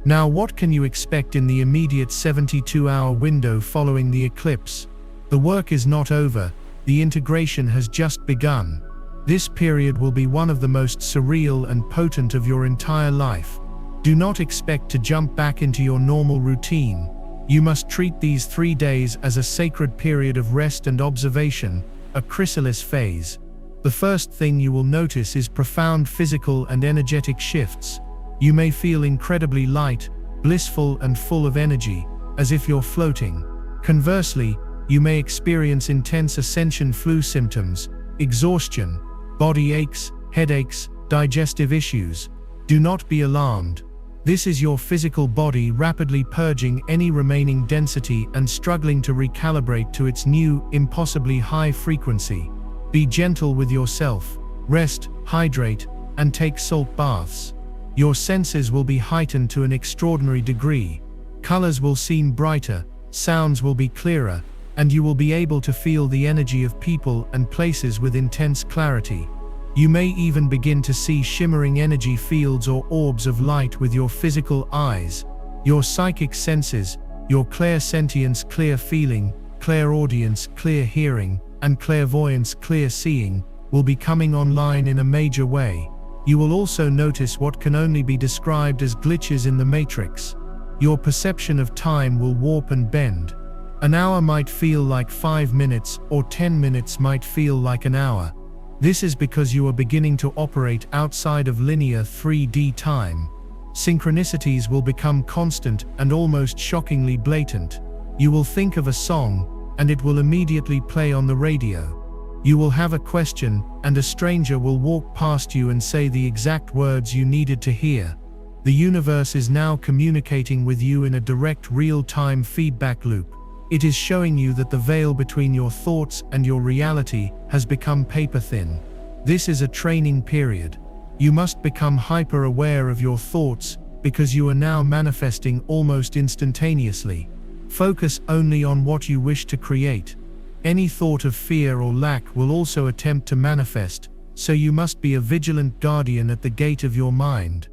Now, what can you expect in the immediate 72-hour window following the eclipse? The work is not over, the integration has just begun. This period will be one of the most surreal and potent of your entire life. Do not expect to jump back into your normal routine. You must treat these 3 days as a sacred period of rest and observation, a chrysalis phase. The first thing you will notice is profound physical and energetic shifts. You may feel incredibly light, blissful, and full of energy, as if you're floating. Conversely, you may experience intense Ascension flu symptoms, exhaustion, body aches, headaches, digestive issues. Do not be alarmed. This is your physical body rapidly purging any remaining density and struggling to recalibrate to its new, impossibly high frequency. Be gentle with yourself. Rest, hydrate, and take salt baths. Your senses will be heightened to an extraordinary degree. Colors will seem brighter, sounds will be clearer, and you will be able to feel the energy of people and places with intense clarity. You may even begin to see shimmering energy fields or orbs of light with your physical eyes. Your psychic senses, your clairsentience, clear feeling, clairaudience, clear hearing, and clairvoyance, clear seeing, will be coming online in a major way. You will also notice what can only be described as glitches in the matrix. Your perception of time will warp and bend. An hour might feel like 5 minutes, or 10 minutes might feel like an hour. This is because you are beginning to operate outside of linear 3D time. Synchronicities will become constant and almost shockingly blatant. You will think of a song, and it will immediately play on the radio. You will have a question, and a stranger will walk past you and say the exact words you needed to hear. The universe is now communicating with you in a direct real-time feedback loop. It is showing you that the veil between your thoughts and your reality has become paper-thin. This is a training period. You must become hyper-aware of your thoughts because you are now manifesting almost instantaneously. Focus only on what you wish to create. Any thought of fear or lack will also attempt to manifest, so you must be a vigilant guardian at the gate of your mind.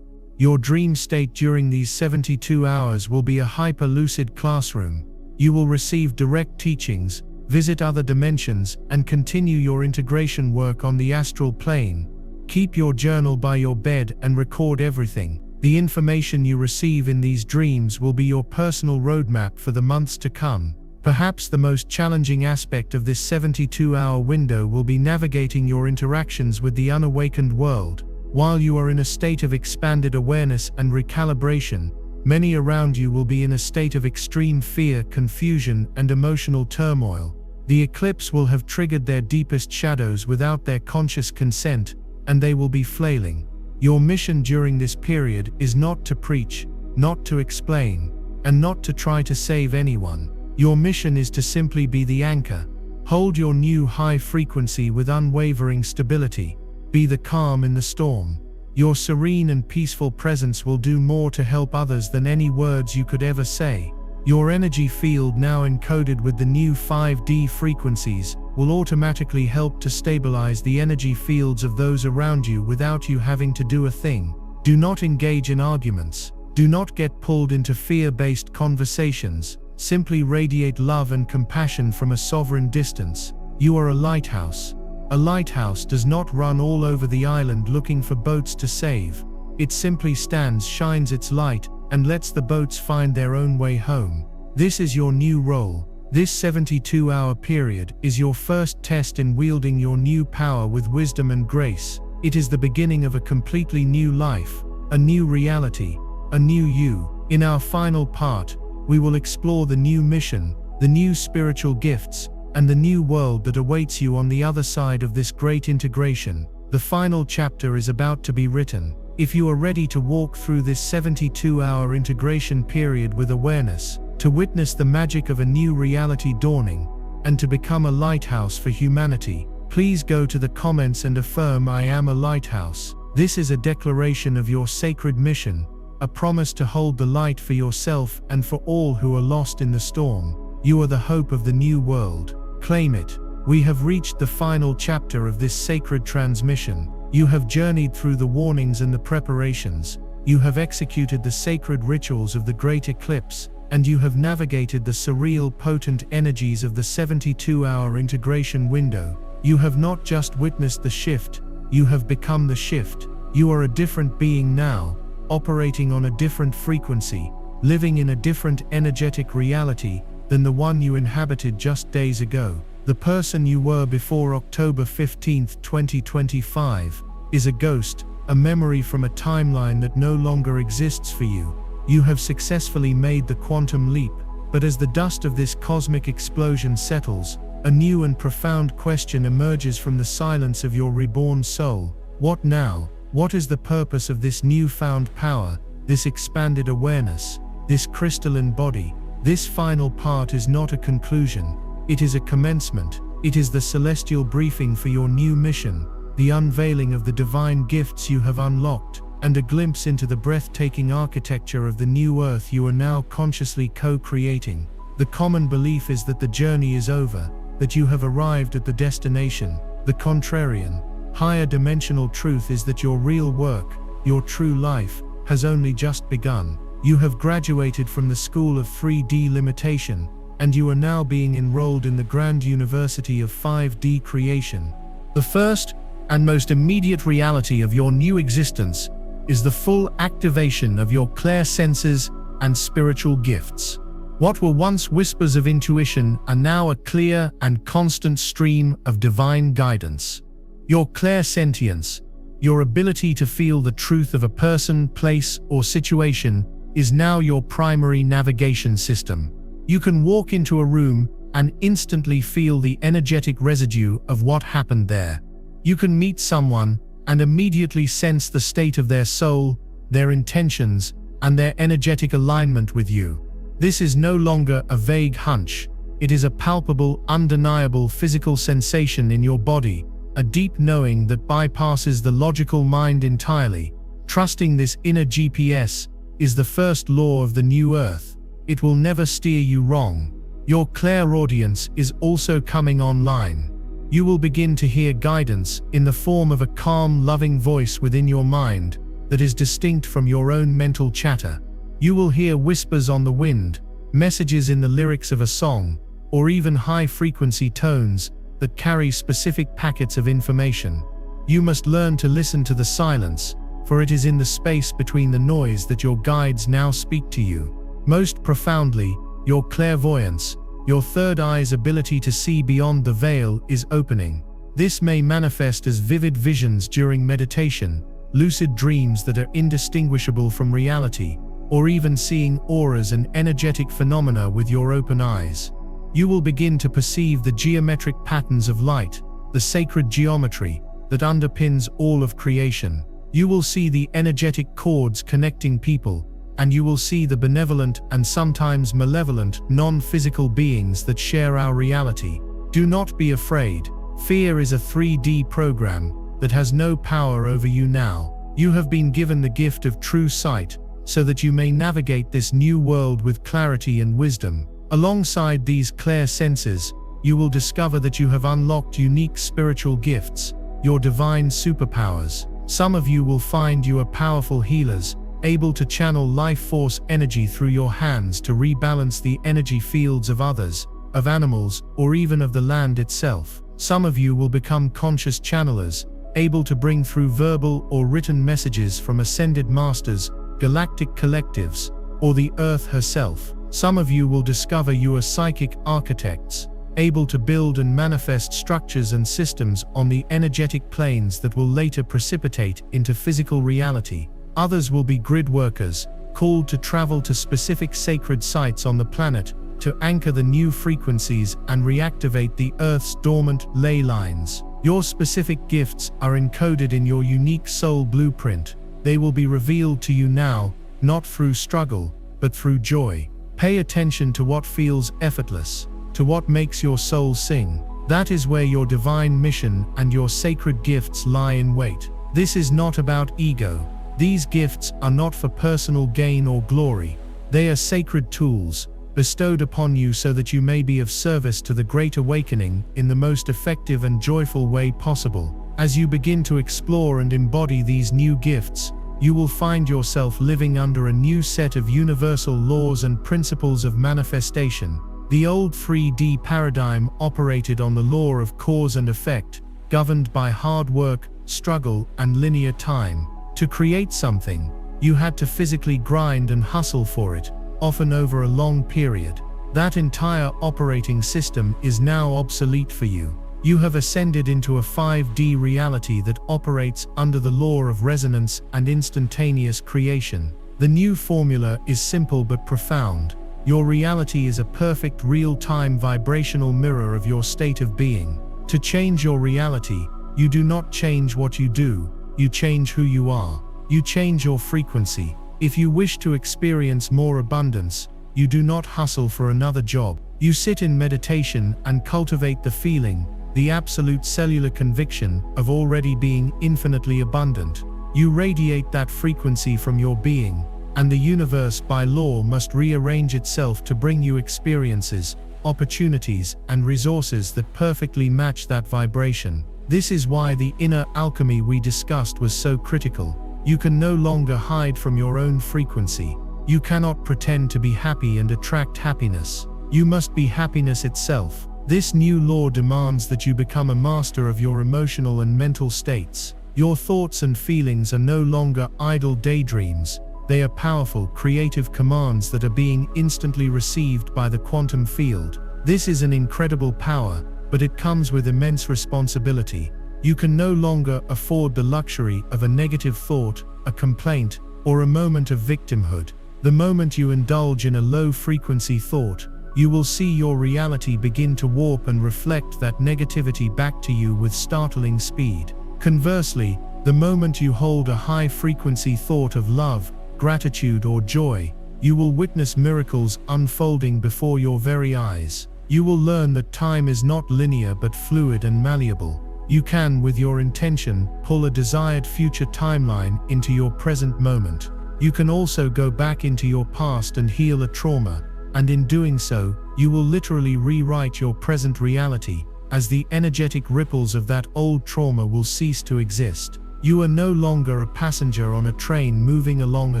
Your dream state during these 72 hours will be a hyper-lucid classroom. You will receive direct teachings, visit other dimensions, and continue your integration work on the astral plane. Keep your journal by your bed and record everything. The information you receive in these dreams will be your personal roadmap for the months to come. Perhaps the most challenging aspect of this 72-hour window will be navigating your interactions with the unawakened world. While you are in a state of expanded awareness and recalibration, many around you will be in a state of extreme fear, confusion, and emotional turmoil. The eclipse will have triggered their deepest shadows without their conscious consent, and they will be flailing. Your mission during this period is not to preach, not to explain, and not to try to save anyone. Your mission is to simply be the anchor. Hold your new high frequency with unwavering stability. Be the calm in the storm. Your serene and peaceful presence will do more to help others than any words you could ever say. Your energy field, now encoded with the new 5D frequencies, will automatically help to stabilize the energy fields of those around you without you having to do a thing. Do not engage in arguments. Do not get pulled into fear-based conversations. Simply radiate love and compassion from a sovereign distance. You are a lighthouse. A lighthouse does not run all over the island looking for boats to save. It simply stands, shines its light, and lets the boats find their own way home. This is your new role. This 72-hour period is your first test in wielding your new power with wisdom and grace. It is the beginning of a completely new life, a new reality, a new you. In our final part, we will explore the new mission, the new spiritual gifts, and the new world that awaits you on the other side of this great integration. The final chapter is about to be written. If you are ready to walk through this 72-hour integration period with awareness, to witness the magic of a new reality dawning, and to become a lighthouse for humanity, please go to the comments and affirm "I am a lighthouse." This is a declaration of your sacred mission, a promise to hold the light for yourself and for all who are lost in the storm. You are the hope of the new world. Claim it. We have reached the final chapter of this sacred transmission. You have journeyed through the warnings and the preparations. You have executed the sacred rituals of the great eclipse, and you have navigated the surreal, potent energies of the 72-hour integration window. You have not just witnessed the shift, you have become the shift. You are a different being now, operating on a different frequency, living in a different energetic reality than the one you inhabited just days ago. The person you were before October 15, 2025, is a ghost, a memory from a timeline that no longer exists for you. You have successfully made the quantum leap, but as the dust of this cosmic explosion settles, a new and profound question emerges from the silence of your reborn soul. What now? What is the purpose of this newfound power, this expanded awareness, this crystalline body? This final part is not a conclusion. It is a commencement. It is the celestial briefing for your new mission, the unveiling of the divine gifts you have unlocked, and a glimpse into the breathtaking architecture of the new earth you are now consciously co-creating. The common belief is that the journey is over, that you have arrived at the destination. The contrarian, higher dimensional truth is that your real work, your true life, has only just begun. You have graduated from the school of 3D limitation, and you are now being enrolled in the grand university of 5D creation. The first and most immediate reality of your new existence is the full activation of your clairsenses and spiritual gifts. What were once whispers of intuition are now a clear and constant stream of divine guidance. Your clairsentience, your ability to feel the truth of a person, place, or situation, is now your primary navigation system. You can walk into a room and instantly feel the energetic residue of what happened there. You can meet someone and immediately sense the state of their soul, their intentions, and their energetic alignment with you. This is no longer a vague hunch. It is a palpable, undeniable physical sensation in your body, a deep knowing that bypasses the logical mind entirely. Trusting this inner GPS is the first law of the new earth. It will never steer you wrong. Your clairaudience is also coming online. You will begin to hear guidance in the form of a calm, loving voice within your mind that is distinct from your own mental chatter. You will hear whispers on the wind, messages in the lyrics of a song, or even high-frequency tones that carry specific packets of information. You must learn to listen to the silence, for it is in the space between the noise that your guides now speak to you. Most profoundly, your clairvoyance, your third eye's ability to see beyond the veil, is opening. This may manifest as vivid visions during meditation, lucid dreams that are indistinguishable from reality, or even seeing auras and energetic phenomena with your open eyes. You will begin to perceive the geometric patterns of light, the sacred geometry that underpins all of creation. You will see the energetic cords connecting people, and you will see the benevolent and sometimes malevolent non-physical beings that share our reality. Do not be afraid. Fear is a 3D program that has no power over you now. You have been given the gift of true sight, so that you may navigate this new world with clarity and wisdom. Alongside these clear senses, you will discover that you have unlocked unique spiritual gifts, your divine superpowers. Some of you will find you are powerful healers, able to channel life force energy through your hands to rebalance the energy fields of others, of animals, or even of the land itself. Some of you will become conscious channelers, able to bring through verbal or written messages from ascended masters, galactic collectives, or the earth herself. Some of you will discover you are psychic architects, able to build and manifest structures and systems on the energetic planes that will later precipitate into physical reality. Others will be grid workers, called to travel to specific sacred sites on the planet to anchor the new frequencies and reactivate the Earth's dormant ley lines. Your specific gifts are encoded in your unique soul blueprint. They will be revealed to you now, not through struggle, but through joy. Pay attention to what feels effortless, to what makes your soul sing. That is where your divine mission and your sacred gifts lie in wait. This is not about ego. These gifts are not for personal gain or glory. They are sacred tools, bestowed upon you so that you may be of service to the Great Awakening in the most effective and joyful way possible. As you begin to explore and embody these new gifts, you will find yourself living under a new set of universal laws and principles of manifestation. The old 3D paradigm operated on the law of cause and effect, governed by hard work, struggle, and linear time. To create something, you had to physically grind and hustle for it, often over a long period. That entire operating system is now obsolete for you. You have ascended into a 5D reality that operates under the law of resonance and instantaneous creation. The new formula is simple but profound. Your reality is a perfect real-time vibrational mirror of your state of being. To change your reality, you do not change what you do, you change who you are. You change your frequency. If you wish to experience more abundance, you do not hustle for another job. You sit in meditation and cultivate the feeling, the absolute cellular conviction of already being infinitely abundant. You radiate that frequency from your being, and the universe by law must rearrange itself to bring you experiences, opportunities, and resources that perfectly match that vibration. This is why the inner alchemy we discussed was so critical. You can no longer hide from your own frequency. You cannot pretend to be happy and attract happiness. You must be happiness itself. This new law demands that you become a master of your emotional and mental states. Your thoughts and feelings are no longer idle daydreams. They are powerful, creative commands that are being instantly received by the quantum field. This is an incredible power, but it comes with immense responsibility. You can no longer afford the luxury of a negative thought, a complaint, or a moment of victimhood. The moment you indulge in a low-frequency thought, you will see your reality begin to warp and reflect that negativity back to you with startling speed. Conversely, the moment you hold a high-frequency thought of love, gratitude, or joy, you will witness miracles unfolding before your very eyes. You will learn that time is not linear but fluid and malleable. You can, with your intention, pull a desired future timeline into your present moment. You can also go back into your past and heal a trauma, and in doing so, you will literally rewrite your present reality, as the energetic ripples of that old trauma will cease to exist. You are no longer a passenger on a train moving along a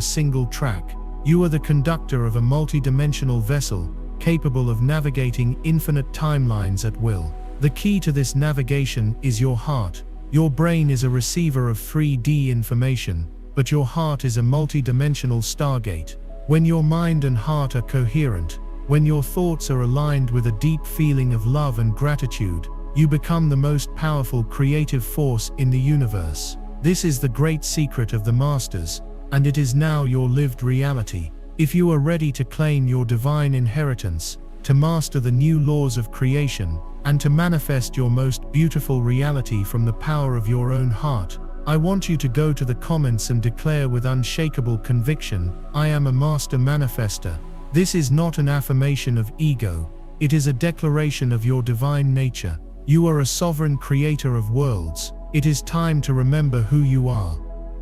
single track. You are the conductor of a multidimensional vessel, capable of navigating infinite timelines at will. The key to this navigation is your heart. Your brain is a receiver of 3D information, but your heart is a multidimensional stargate. When your mind and heart are coherent, when your thoughts are aligned with a deep feeling of love and gratitude, you become the most powerful creative force in the universe. This is the great secret of the masters, and it is now your lived reality. If you are ready to claim your divine inheritance, to master the new laws of creation, and to manifest your most beautiful reality from the power of your own heart, I want you to go to the comments and declare with unshakable conviction, "I am a master manifester." This is not an affirmation of ego. It is a declaration of your divine nature. You are a sovereign creator of worlds. It is time to remember who you are.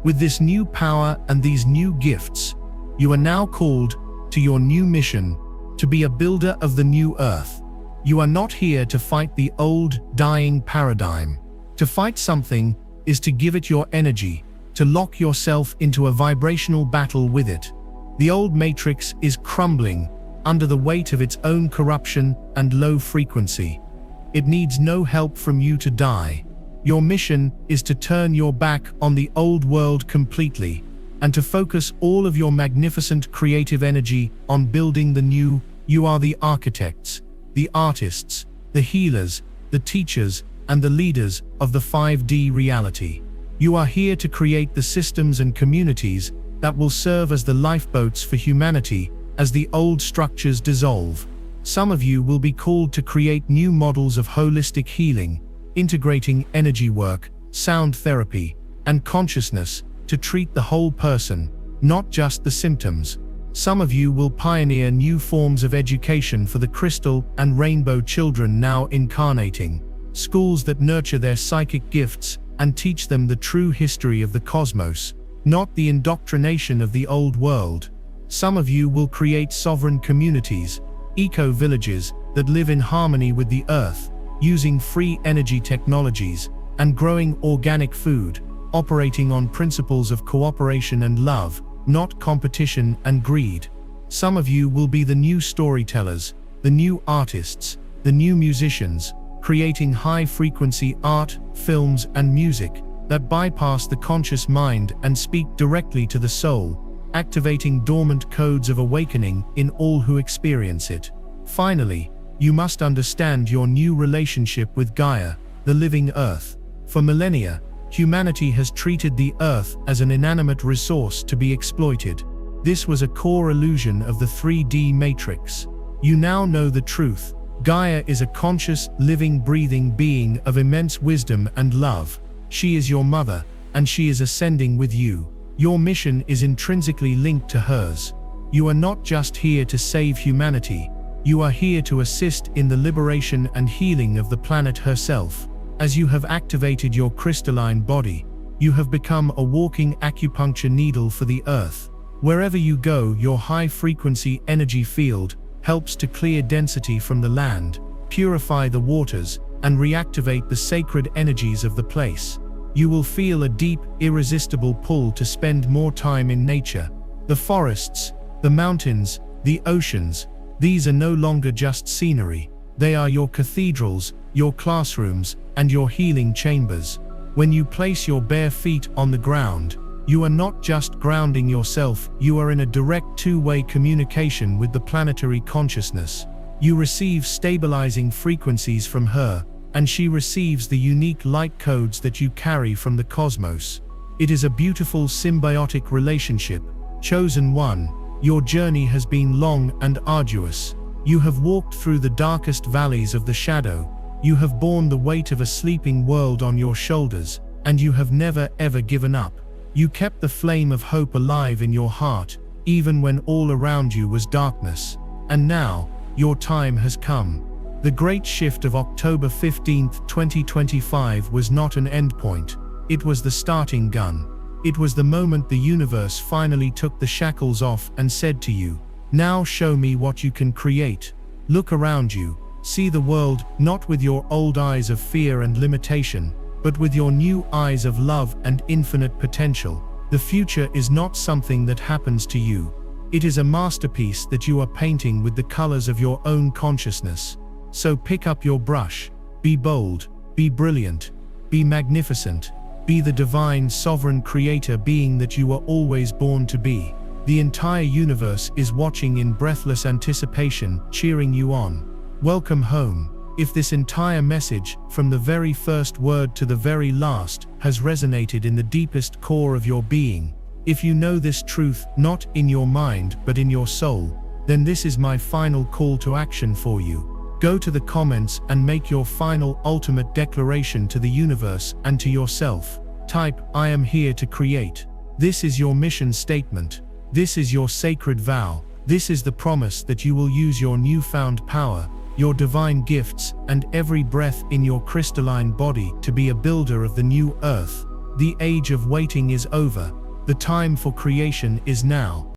With this new power and these new gifts, you are now called to your new mission, to be a builder of the new earth. You are not here to fight the old, dying paradigm. To fight something is to give it your energy, to lock yourself into a vibrational battle with it. The old matrix is crumbling under the weight of its own corruption and low frequency. It needs no help from you to die. Your mission is to turn your back on the old world completely, and to focus all of your magnificent creative energy on building the new. You are the architects, the artists, the healers, the teachers, and the leaders of the 5D reality. You are here to create the systems and communities that will serve as the lifeboats for humanity as the old structures dissolve. Some of you will be called to create new models of holistic healing, integrating energy work, sound therapy, and consciousness to treat the whole person, not just the symptoms. Some of you will pioneer new forms of education for the crystal and rainbow children now incarnating, schools that nurture their psychic gifts and teach them the true history of the cosmos, not the indoctrination of the old world. Some of you will create sovereign communities, eco-villages that live in harmony with the earth, using free energy technologies and growing organic food, operating on principles of cooperation and love, not competition and greed. Some of you will be the new storytellers, the new artists, the new musicians, creating high-frequency art, films, and music that bypass the conscious mind and speak directly to the soul, activating dormant codes of awakening in all who experience it. Finally, you must understand your new relationship with Gaia, the living earth. For millennia, humanity has treated the earth as an inanimate resource to be exploited. This was a core illusion of the 3D matrix. You now know the truth. Gaia is a conscious, living, breathing being of immense wisdom and love. She is your mother, and she is ascending with you. Your mission is intrinsically linked to hers. You are not just here to save humanity. You are here to assist in the liberation and healing of the planet herself. As you have activated your crystalline body, you have become a walking acupuncture needle for the earth. Wherever you go, your high-frequency energy field helps to clear density from the land, purify the waters, and reactivate the sacred energies of the place. You will feel a deep, irresistible pull to spend more time in nature. The forests, the mountains, the oceans, these are no longer just scenery. They are your cathedrals, your classrooms, and your healing chambers. When you place your bare feet on the ground, you are not just grounding yourself, you are in a direct two-way communication with the planetary consciousness. You receive stabilizing frequencies from her, and she receives the unique light codes that you carry from the cosmos. It is a beautiful symbiotic relationship. Chosen one, your journey has been long and arduous. You have walked through the darkest valleys of the shadow. You have borne the weight of a sleeping world on your shoulders, and you have never ever given up. You kept the flame of hope alive in your heart, even when all around you was darkness. And now, your time has come. The great shift of October 15, 2025 was not an endpoint. It was the starting gun. It was the moment the universe finally took the shackles off and said to you, "Now show me what you can create." Look around you. See the world, not with your old eyes of fear and limitation, but with your new eyes of love and infinite potential. The future is not something that happens to you. It is a masterpiece that you are painting with the colors of your own consciousness. So pick up your brush. Be bold, be brilliant, be magnificent, be the divine sovereign creator being that you were always born to be. The entire universe is watching in breathless anticipation, cheering you on. Welcome home. If this entire message, from the very first word to the very last, has resonated in the deepest core of your being, if you know this truth not in your mind but in your soul, then this is my final call to action for you. Go to the comments and make your final ultimate declaration to the universe and to yourself. Type, "I am here to create." This is your mission statement. This is your sacred vow. This is the promise that you will use your newfound power, your divine gifts, and every breath in your crystalline body to be a builder of the new earth. The age of waiting is over. The time for creation is now.